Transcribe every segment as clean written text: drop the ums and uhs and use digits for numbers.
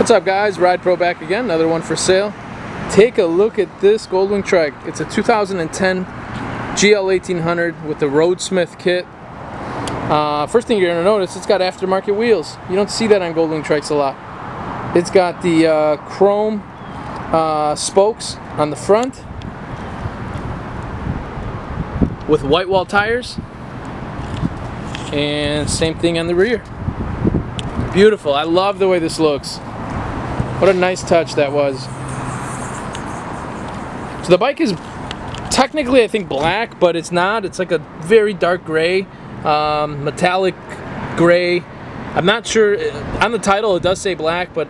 What's up, guys? Ride Pro back again, another one for sale. Take a look at this Goldwing Trike. It's a 2010 GL 1800 with the Roadsmith kit. First thing you're going to notice, it's got aftermarket wheels. You don't see that on Goldwing Trikes a lot. It's got the chrome spokes on the front with white wall tires, and same thing on the rear. Beautiful. I love the way this looks. What a nice touch that was. So the bike is technically, I think, black, but it's not. It's like a very dark gray, metallic gray. I'm not sure. On the title it does say black, but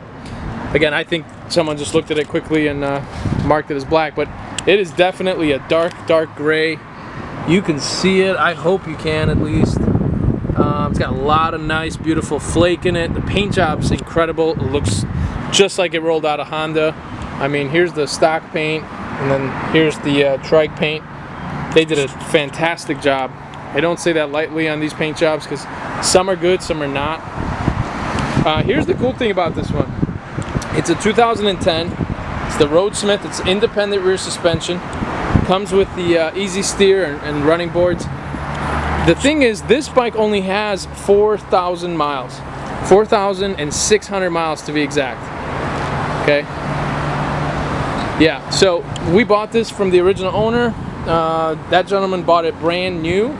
again, I think someone just looked at it quickly and marked it as black, but it is definitely a dark gray. You can see it. I hope you can, at least. It's got a lot of nice, beautiful flake in it. The paint job's incredible. It looks just like it rolled out of Honda. I mean, here's the stock paint, and then here's the Trike paint. They did a fantastic job. I don't say that lightly on these paint jobs because some are good, some are not. Here's the cool thing about this one. It's a 2010. It's the Roadsmith. It's independent rear suspension. Comes with the easy steer and running boards. The thing is, this bike only has 4,000 miles. 4,600 miles to be exact. Okay. Yeah, so we bought this from the original owner. That gentleman bought it brand new.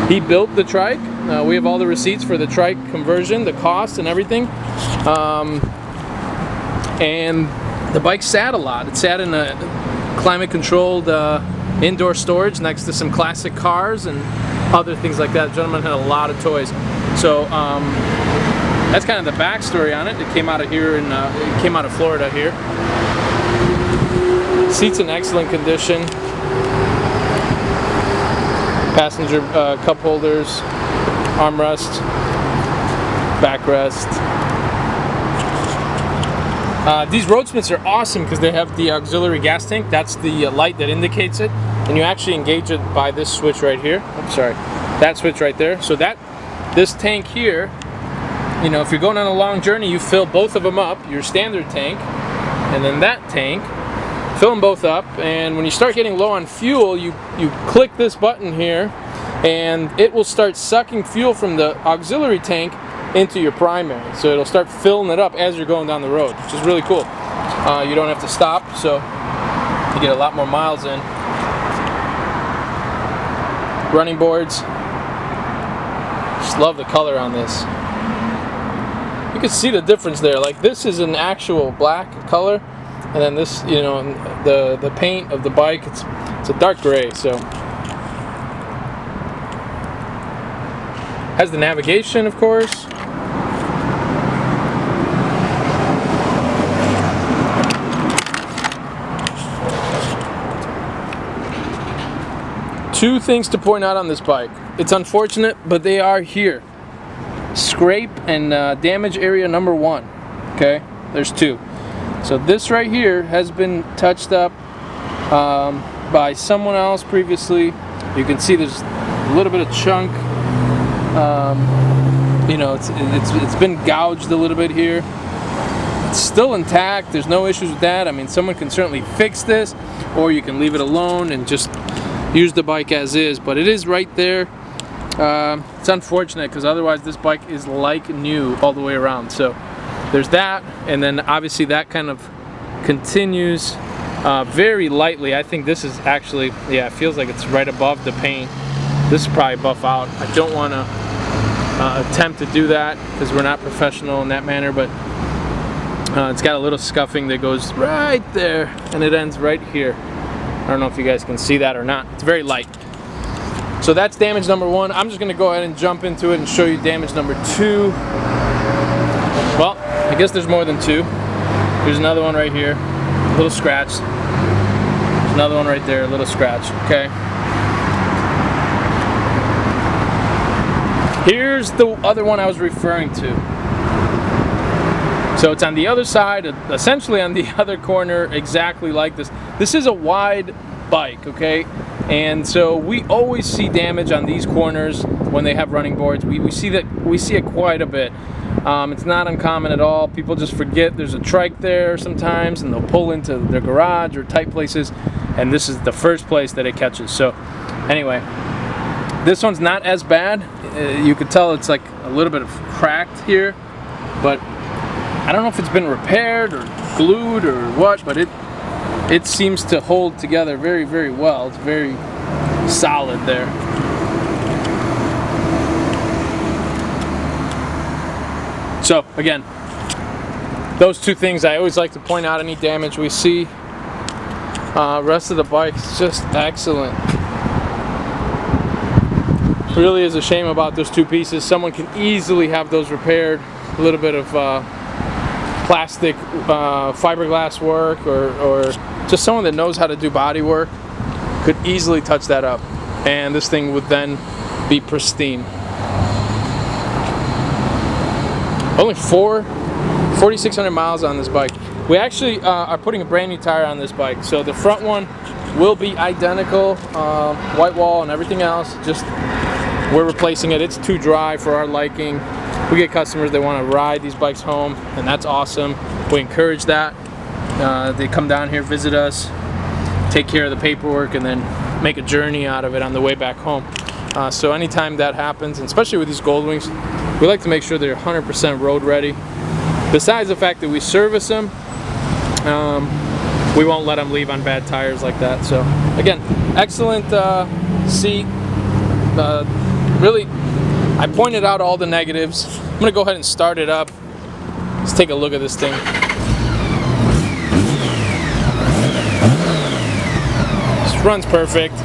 He built the Trike. We have all the receipts for the Trike conversion, the cost and everything. And the bike sat a lot. It sat in a climate controlled indoor storage next to some classic cars and other things like that. The gentleman had a lot of toys. So that's kind of the backstory on it. It came out of here, and it came out of Florida here. Seats in excellent condition. Passenger cup holders, armrest, backrest. These Roadsmiths are awesome because they have the auxiliary gas tank. That's the light that indicates it, and you actually engage it by this switch right here. Oops, sorry, that switch right there. So this tank here, you know, if you're going on a long journey, you fill both of them up, your standard tank, and then that tank, fill them both up, and when you start getting low on fuel, you click this button here, and it will start sucking fuel from the auxiliary tank into your primary. So it'll start filling it up as you're going down the road, which is really cool. You don't have to stop, so you get a lot more miles in. Running boards. Just love the color on this. You can see the difference there. Like, this is an actual black color, and then this, you know, the paint of the bike, it's a dark gray. So has the navigation, of course. Two things to point out on this bike. It's unfortunate, but they are here. Scrape and damage area number 1. Okay, there's 2. So this right here has been touched up by someone else previously. You can see there's a little bit of chunk. You know, it's been gouged a little bit here. It's still intact. There's no issues with that. I mean, someone can certainly fix this, or you can leave it alone and just use the bike as is, but it is right there. It's unfortunate because otherwise this bike is like new all the way around. So there's that, and then obviously that kind of continues very lightly. I think this is actually, yeah, it feels like it's right above the paint. This is probably buff out. I don't want to attempt to do that because we're not professional in that manner, but it's got a little scuffing that goes right there, and it ends right here. I don't know if you guys can see that or not. It's very light. So that's damage number 1. I'm just going to go ahead and jump into it and show you damage number 2. Well, I guess there's more than 2. Here's another one right here. A little scratch. There's another one right there. A little scratch. Okay. Here's the other one I was referring to. So it's on the other side, essentially on the other corner, exactly like this. This is a wide bike, okay? And so we always see damage on these corners when they have running boards. We see it quite a bit. It's not uncommon at all. People just forget there's a Trike there sometimes, and they'll pull into their garage or tight places, and this is the first place that it catches. So anyway, this one's not as bad. You could tell it's like a little bit of cracked here, but I don't know if it's been repaired or glued or what, but it seems to hold together very, very well. It's very solid there. So again, those two things, I always like to point out any damage we see. Rest of the bike's just excellent. Really is a shame about those two pieces. Someone can easily have those repaired. A little bit of plastic fiberglass work, or just someone that knows how to do body work could easily touch that up, and this thing would then be pristine. Only 4,600 miles on this bike. We actually are putting a brand new tire on this bike, so the front one will be identical, white wall and everything else, just we're replacing it. It's too dry for our liking. We get customers that want to ride these bikes home, and that's awesome. We encourage that. They come down here, visit us, take care of the paperwork, and then make a journey out of it on the way back home. So anytime that happens, and especially with these Goldwings, we like to make sure they're 100% road ready. Besides the fact that we service them, we won't let them leave on bad tires like that. So again, excellent seat. Really, I pointed out all the negatives. I'm gonna go ahead and start it up. Let's take a look at this thing. This runs perfect.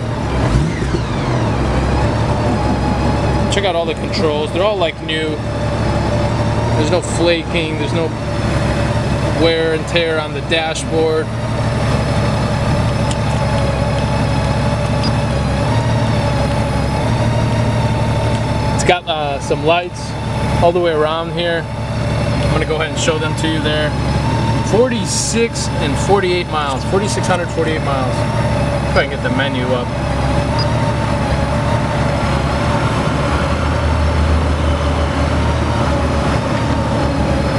Check out all the controls. They're all like new. There's no flaking. There's no wear and tear on the dashboard. It's got some lights all the way around here. I'm going to go ahead and show them to you there. 46 and 48 miles. 4,648 miles. Go ahead and get the menu up.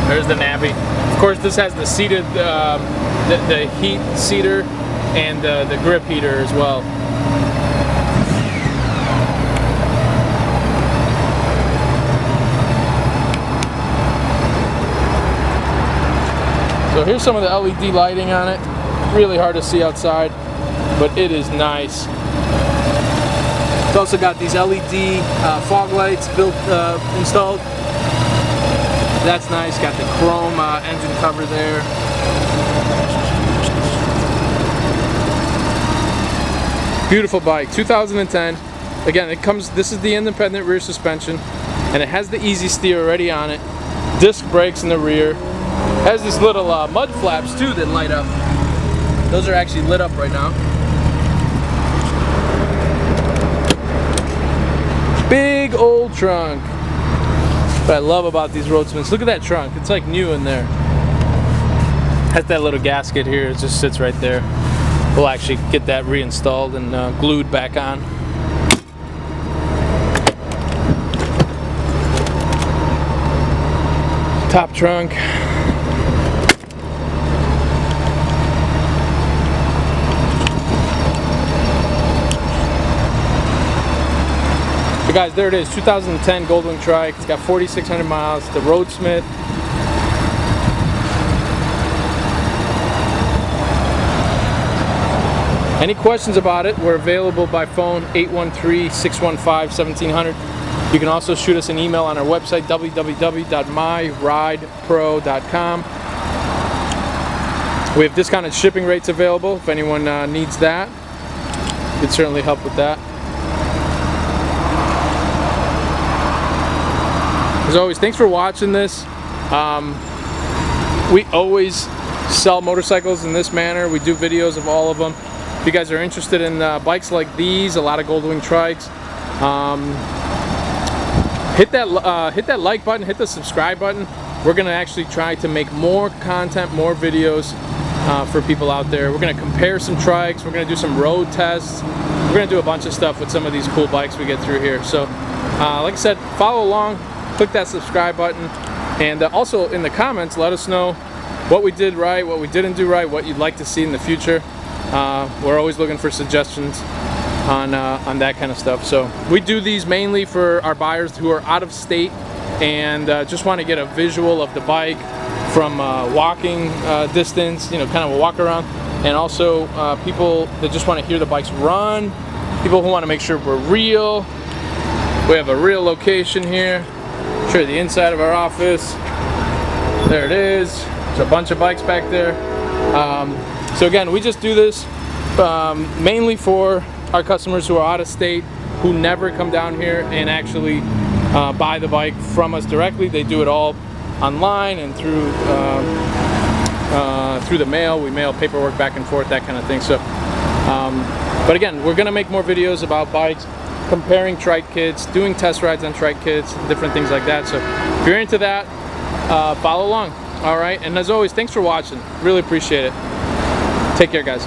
There's the Navi. Of course, this has the seated, the heat seater and the grip heater as well. So here's some of the LED lighting on it. Really hard to see outside, but it is nice. It's also got these LED fog lights built, installed. That's nice. Got the chrome engine cover there. Beautiful bike, 2010. Again, it comes. This is the independent rear suspension, and it has the easy steer already on it. Disc brakes in the rear. Has these little mud flaps too that light up. Those are actually lit up right now. Big old trunk. What I love about these Roadsmiths, look at that trunk. It's like new in there. Has that little gasket here. It just sits right there. We'll actually get that reinstalled and glued back on. Top trunk. So guys, there it is, 2010 Goldwing Trike. It's got 4,600 miles. The Roadsmith. Any questions about it, we're available by phone, 813-615-1700. You can also shoot us an email on our website, www.myridepro.com. We have discounted shipping rates available if anyone needs that. We could certainly help with that. As always, thanks for watching this. We always sell motorcycles in this manner. We do videos of all of them. If you guys are interested in bikes like these, a lot of Goldwing Trikes, hit that like button, hit the subscribe button. We're gonna actually try to make more content, more videos for people out there. We're gonna compare some Trikes. We're gonna do some road tests. We're gonna do a bunch of stuff with some of these cool bikes we get through here. So, like I said, follow along. Click that subscribe button, And also in the comments, let us know what we did right, what we didn't do right, what you'd like to see in the future. We're always looking for suggestions on that kind of stuff. So we do these mainly for our buyers who are out of state and just want to get a visual of the bike from walking distance, you know, kind of a walk around, and also people that just want to hear the bikes run, people who want to make sure we're real. We have a real location here. Show you the inside of our office. There it is. There's a bunch of bikes back there. So again, we just do this mainly for our customers who are out of state, who never come down here and actually buy the bike from us directly. They do it all online and through the mail. We mail paperwork back and forth, that kind of thing. So, but again, we're gonna make more videos about bikes, comparing trike kits, doing test rides on trike kits, different things like that. So if you're into that, follow along. All right, and as always, thanks for watching. Really appreciate it. Take care, guys.